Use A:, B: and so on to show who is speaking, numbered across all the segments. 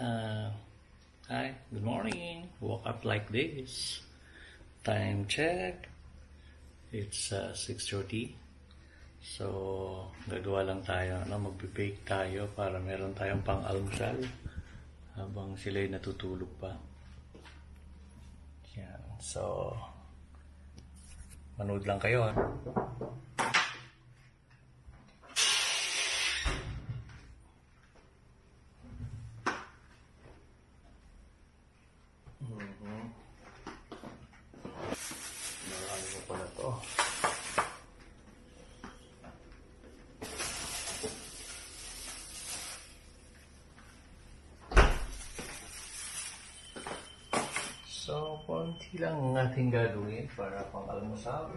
A: Uh, Hi, good morning. Woke up like this. Time check. It's 6:30. So, gagawa lang tayo, magbe-bake tayo para meron tayong pang-almusal habang sila'y natutulog pa. Yan. So, manood lang kayo. Marami ko pala to. So, konti lang ang ating gagawin para pang-almusal.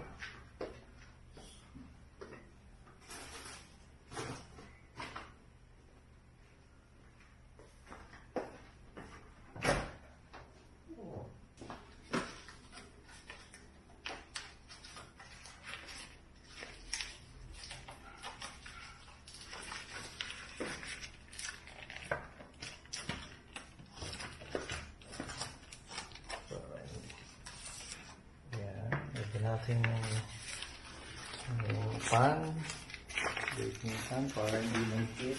A: Natin yung pan, baking pan para hindi mahigpit.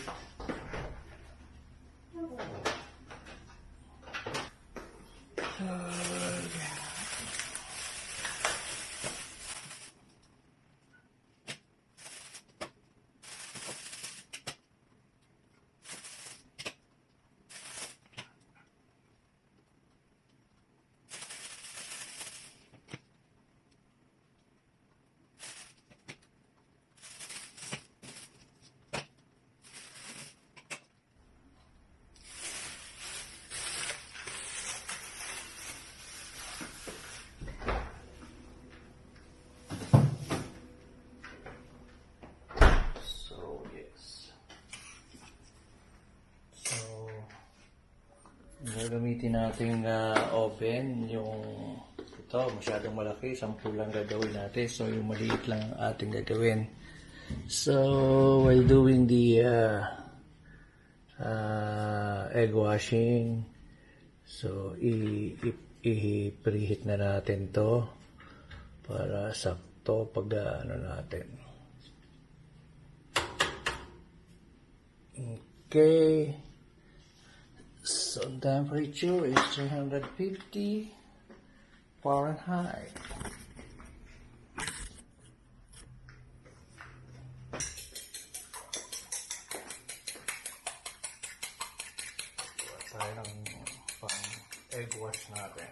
A: Gagamitin natin oven, yung ito masyadong malaki, 10 lang gagawin natin, so yung maliit lang ang ating gagawin. So while doing the egg washing, so i-preheat na natin to para sakto pag natin. Okay. So temperature is 350 Fahrenheit. Tayo ng pang egg wash natin.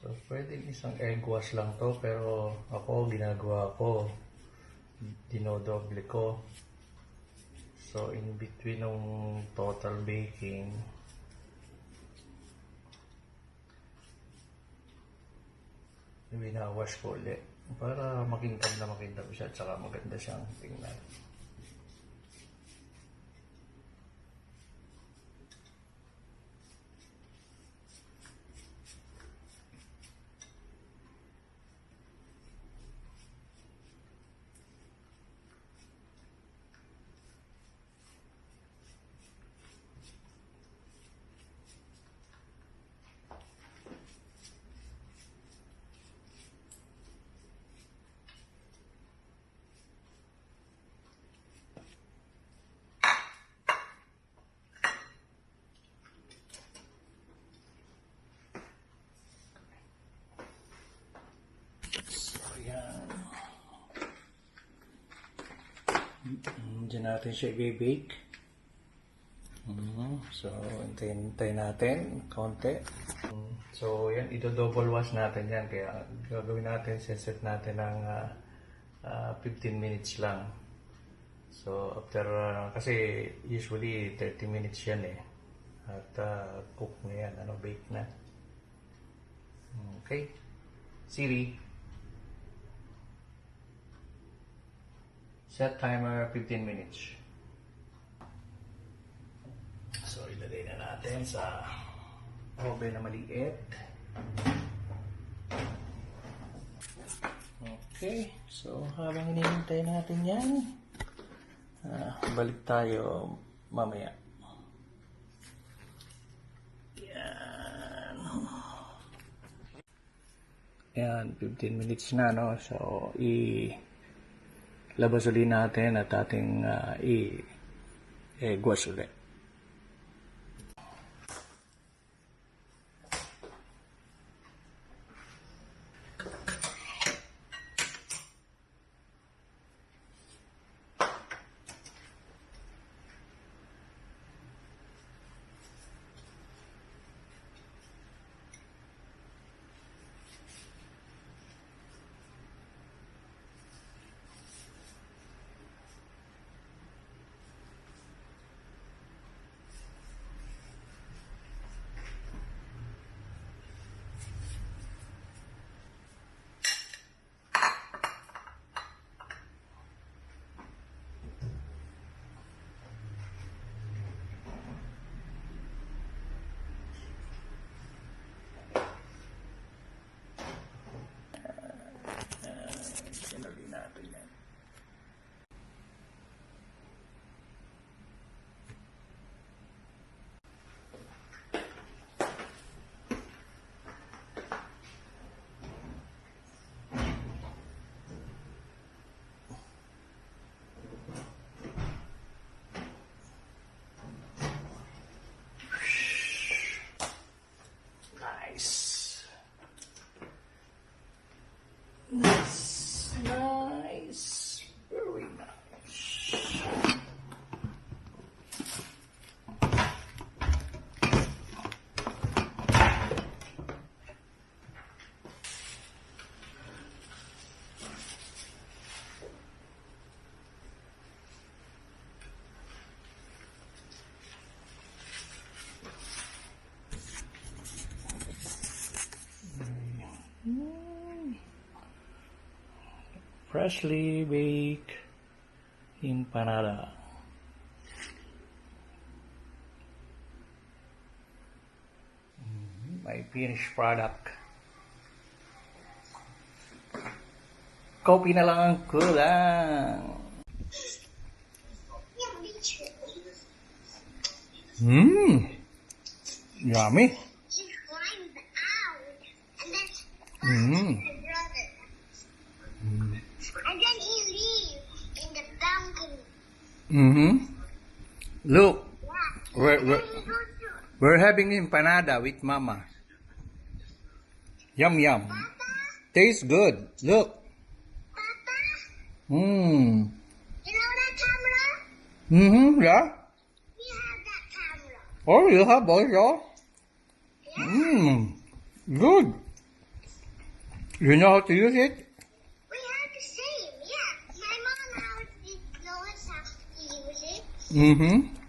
A: So, pwedeng isang egg wash lang to, pero ako, ginagawa ko, dinodoble ko. So, in between ng total baking, winawash ko ulit para makintab siya at saka maganda siyang tingnan. Diyan natin siya i-bake. So, hintayin natin konti. So, yan, ito-double wash natin yan. Kaya gagawin natin, set natin ng 15 minutes lang. So, after, kasi usually 30 minutes yan eh. At cook na yan, bake na. Okay. Siri, set timer 15 minutes. So, ilagay na natin sa oven na maliit. Okay. So, habang hinihintay natin yan, balik tayo mamaya. Yan. Yan, 15 minutes na, no? So, labas ulit natin at ating i-wash ulit. Nice. Very nice. Freshly baked empanada. My finished product. Kopi na lang ang kulang. Yummy.
B: And then he leaves in the balcony.
A: Look,
B: Yeah.
A: we're having empanada with Mama. Yum yum. Tastes good. Look.
B: Papa,
A: Mmm.
B: you know that camera?
A: Yeah.
B: We have that camera.
A: Oh, you have also?
B: Yeah.
A: Good. You know how to use it?
B: We have the same. Yeah. My mom knows how to use it.
A: Mm-hmm.